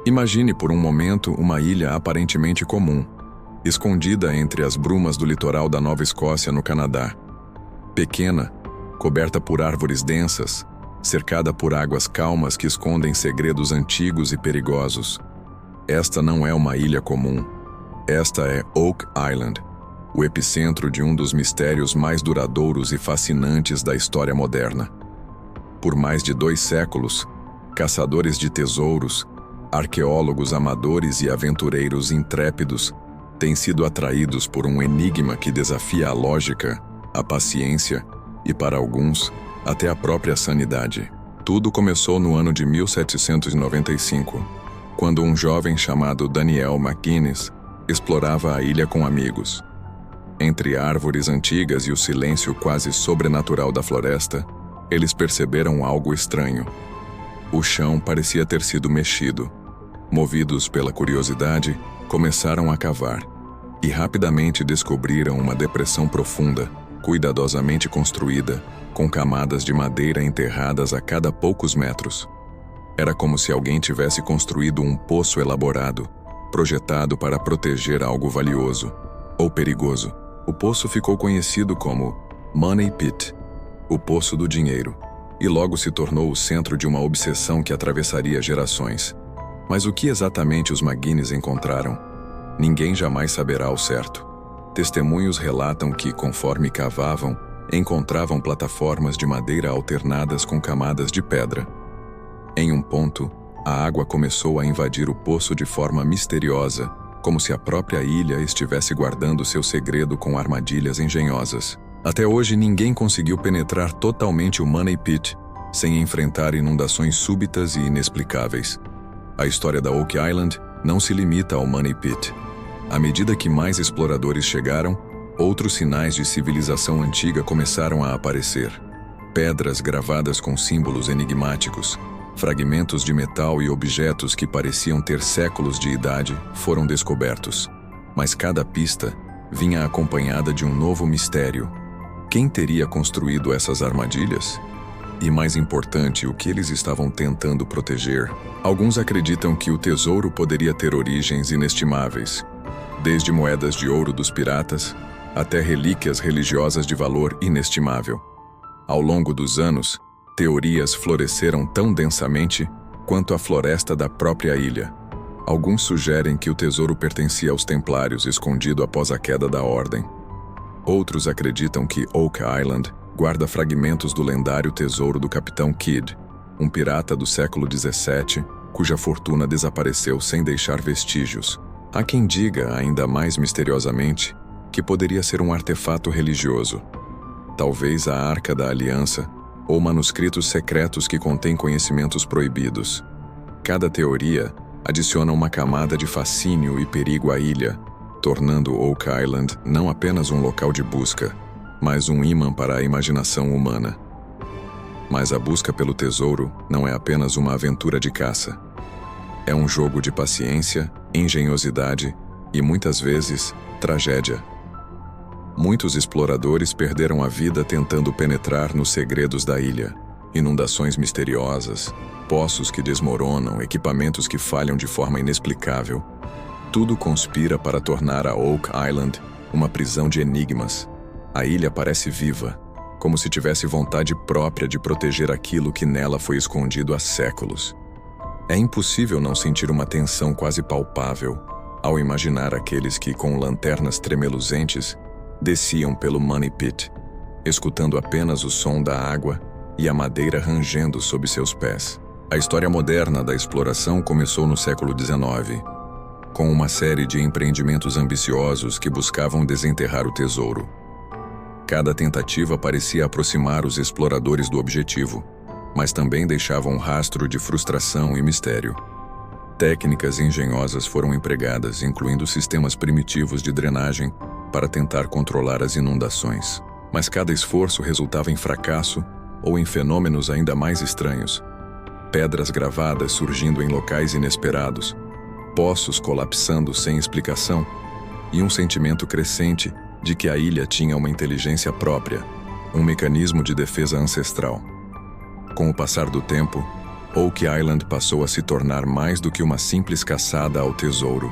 Imagine por um momento uma ilha aparentemente comum, escondida entre as brumas do litoral da Nova Escócia, no Canadá. Pequena, coberta por árvores densas, cercada por águas calmas que escondem segredos antigos e perigosos. Esta não é uma ilha comum. Esta é Oak Island, o epicentro de um dos mistérios mais duradouros e fascinantes da história moderna. Por mais de 2 séculos, caçadores de tesouros, arqueólogos amadores e aventureiros intrépidos têm sido atraídos por um enigma que desafia a lógica, a paciência e, para alguns, até a própria sanidade. Tudo começou no ano de 1795, quando um jovem chamado Daniel McGuinness explorava a ilha com amigos. Entre árvores antigas e o silêncio quase sobrenatural da floresta, eles perceberam algo estranho. O chão parecia ter sido mexido. Movidos pela curiosidade, começaram a cavar e rapidamente descobriram uma depressão profunda, cuidadosamente construída, com camadas de madeira enterradas a cada poucos metros. Era como se alguém tivesse construído um poço elaborado, projetado para proteger algo valioso ou perigoso. O poço ficou conhecido como Money Pit, o Poço do Dinheiro, e logo se tornou o centro de uma obsessão que atravessaria gerações. Mas o que exatamente os McGuinness encontraram? Ninguém jamais saberá ao certo. Testemunhos relatam que, conforme cavavam, encontravam plataformas de madeira alternadas com camadas de pedra. Em um ponto, a água começou a invadir o poço de forma misteriosa, como se a própria ilha estivesse guardando seu segredo com armadilhas engenhosas. Até hoje, ninguém conseguiu penetrar totalmente o Money Pit sem enfrentar inundações súbitas e inexplicáveis. A história da Oak Island não se limita ao Money Pit. À medida que mais exploradores chegaram, outros sinais de civilização antiga começaram a aparecer. Pedras gravadas com símbolos enigmáticos, fragmentos de metal e objetos que pareciam ter séculos de idade foram descobertos. Mas cada pista vinha acompanhada de um novo mistério. Quem teria construído essas armadilhas? E mais importante, o que eles estavam tentando proteger? Alguns acreditam que o tesouro poderia ter origens inestimáveis, desde moedas de ouro dos piratas até relíquias religiosas de valor inestimável. Ao longo dos anos, teorias floresceram tão densamente quanto a floresta da própria ilha. Alguns sugerem que o tesouro pertencia aos Templários, escondido após a queda da Ordem. Outros acreditam que Oak Island guarda fragmentos do lendário tesouro do Capitão Kidd, um pirata do século XVII, cuja fortuna desapareceu sem deixar vestígios. Há quem diga, ainda mais misteriosamente, que poderia ser um artefato religioso. Talvez a Arca da Aliança, ou manuscritos secretos que contêm conhecimentos proibidos. Cada teoria adiciona uma camada de fascínio e perigo à ilha, tornando Oak Island não apenas um local de busca, mas um ímã para a imaginação humana. Mas a busca pelo tesouro não é apenas uma aventura de caça. É um jogo de paciência, engenhosidade e, muitas vezes, tragédia. Muitos exploradores perderam a vida tentando penetrar nos segredos da ilha. Inundações misteriosas, poços que desmoronam, equipamentos que falham de forma inexplicável. Tudo conspira para tornar a Oak Island uma prisão de enigmas. A ilha parece viva, como se tivesse vontade própria de proteger aquilo que nela foi escondido há séculos. É impossível não sentir uma tensão quase palpável ao imaginar aqueles que, com lanternas tremeluzentes, desciam pelo Money Pit, escutando apenas o som da água e a madeira rangendo sob seus pés. A história moderna da exploração começou no século XIX, com uma série de empreendimentos ambiciosos que buscavam desenterrar o tesouro. Cada tentativa parecia aproximar os exploradores do objetivo, mas também deixava um rastro de frustração e mistério. Técnicas engenhosas foram empregadas, incluindo sistemas primitivos de drenagem, para tentar controlar as inundações. Mas cada esforço resultava em fracasso ou em fenômenos ainda mais estranhos. Pedras gravadas surgindo em locais inesperados, poços colapsando sem explicação, e um sentimento crescente de que a ilha tinha uma inteligência própria, um mecanismo de defesa ancestral. Com o passar do tempo, Oak Island passou a se tornar mais do que uma simples caçada ao tesouro.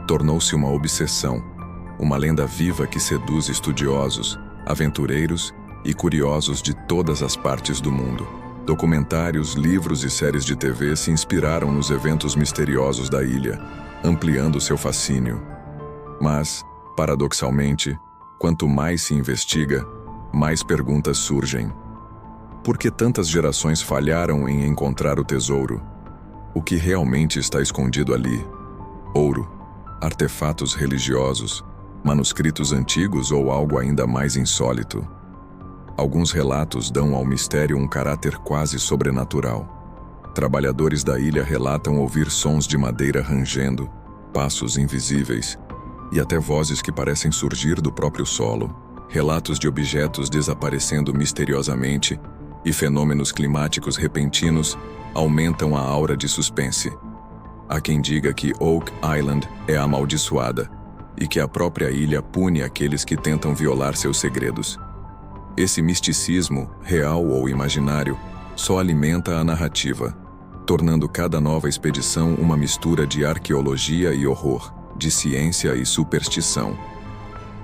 Tornou-se uma obsessão, uma lenda viva que seduz estudiosos, aventureiros e curiosos de todas as partes do mundo. Documentários, livros e séries de TV se inspiraram nos eventos misteriosos da ilha, ampliando seu fascínio. Mas, paradoxalmente, quanto mais se investiga, mais perguntas surgem. Por que tantas gerações falharam em encontrar o tesouro? O que realmente está escondido ali? Ouro, artefatos religiosos, manuscritos antigos ou algo ainda mais insólito? Alguns relatos dão ao mistério um caráter quase sobrenatural. Trabalhadores da ilha relatam ouvir sons de madeira rangendo, passos invisíveis e até vozes que parecem surgir do próprio solo. Relatos de objetos desaparecendo misteriosamente e fenômenos climáticos repentinos aumentam a aura de suspense. Há quem diga que Oak Island é amaldiçoada e que a própria ilha pune aqueles que tentam violar seus segredos. Esse misticismo, real ou imaginário, só alimenta a narrativa, tornando cada nova expedição uma mistura de arqueologia e horror, de ciência e superstição.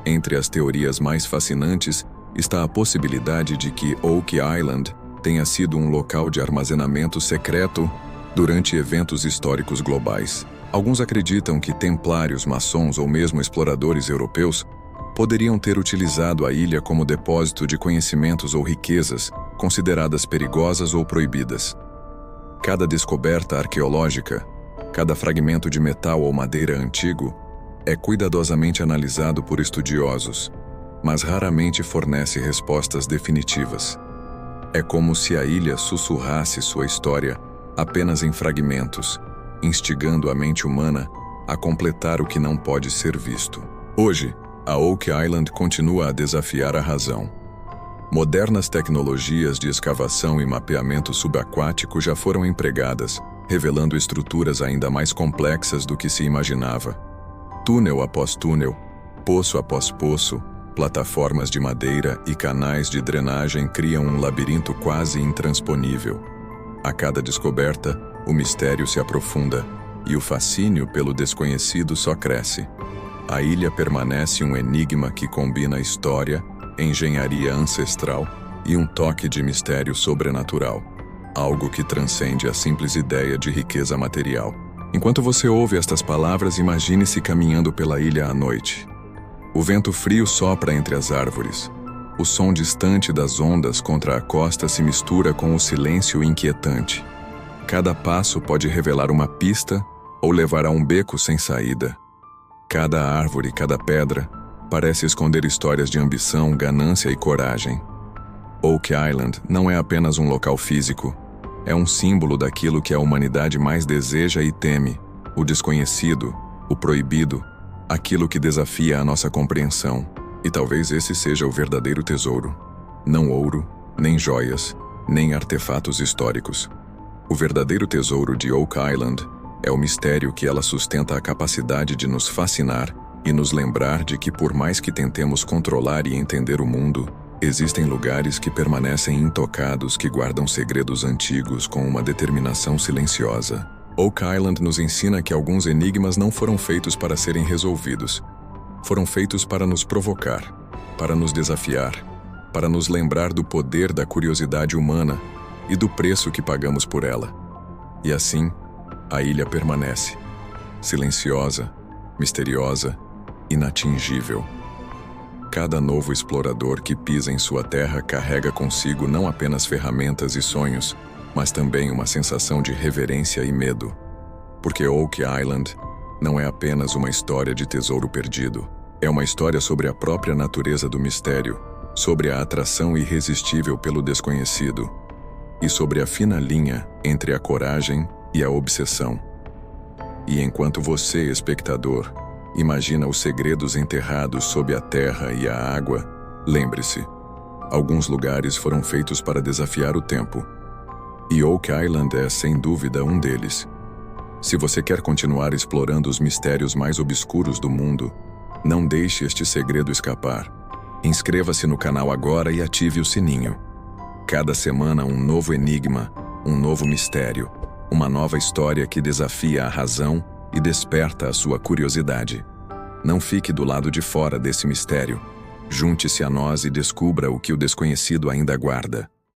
Entre as teorias mais fascinantes está a possibilidade de que Oak Island tenha sido um local de armazenamento secreto durante eventos históricos globais. Alguns acreditam que templários, maçons ou mesmo exploradores europeus poderiam ter utilizado a ilha como depósito de conhecimentos ou riquezas consideradas perigosas ou proibidas. Cada descoberta arqueológica, cada fragmento de metal ou madeira antigo, é cuidadosamente analisado por estudiosos, mas raramente fornece respostas definitivas. É como se a ilha sussurrasse sua história apenas em fragmentos, instigando a mente humana a completar o que não pode ser visto. Hoje, a Oak Island continua a desafiar a razão. Modernas tecnologias de escavação e mapeamento subaquático já foram empregadas, revelando estruturas ainda mais complexas do que se imaginava. Túnel após túnel, poço após poço, plataformas de madeira e canais de drenagem criam um labirinto quase intransponível. A cada descoberta, o mistério se aprofunda e o fascínio pelo desconhecido só cresce. A ilha permanece um enigma que combina história, engenharia ancestral e um toque de mistério sobrenatural, algo que transcende a simples ideia de riqueza material. Enquanto você ouve estas palavras, imagine-se caminhando pela ilha à noite. O vento frio sopra entre as árvores. O som distante das ondas contra a costa se mistura com o silêncio inquietante. Cada passo pode revelar uma pista ou levar a um beco sem saída. Cada árvore, cada pedra, parece esconder histórias de ambição, ganância e coragem. Oak Island não é apenas um local físico, é um símbolo daquilo que a humanidade mais deseja e teme: o desconhecido, o proibido, aquilo que desafia a nossa compreensão. E talvez esse seja o verdadeiro tesouro. Não ouro, nem joias, nem artefatos históricos. O verdadeiro tesouro de Oak Island é o mistério que ela sustenta a capacidade de nos fascinar e nos lembrar de que, por mais que tentemos controlar e entender o mundo, existem lugares que permanecem intocados, que guardam segredos antigos com uma determinação silenciosa. Oak Island nos ensina que alguns enigmas não foram feitos para serem resolvidos. Foram feitos para nos provocar, para nos desafiar, para nos lembrar do poder da curiosidade humana e do preço que pagamos por ela. E assim, a ilha permanece, silenciosa, misteriosa, inatingível. Cada novo explorador que pisa em sua terra carrega consigo não apenas ferramentas e sonhos, mas também uma sensação de reverência e medo. Porque Oak Island não é apenas uma história de tesouro perdido. É uma história sobre a própria natureza do mistério, sobre a atração irresistível pelo desconhecido e sobre a fina linha entre a coragem e a obsessão. E enquanto você, espectador, imagina os segredos enterrados sob a terra e a água, lembre-se, alguns lugares foram feitos para desafiar o tempo. E Oak Island é, sem dúvida, um deles. Se você quer continuar explorando os mistérios mais obscuros do mundo, não deixe este segredo escapar. Inscreva-se no canal agora e ative o sininho. Cada semana um novo enigma, Um novo mistério, uma nova história que desafia a razão e desperta a sua curiosidade. Não fique do lado de fora desse mistério. Junte-se a nós e descubra o que o desconhecido ainda guarda.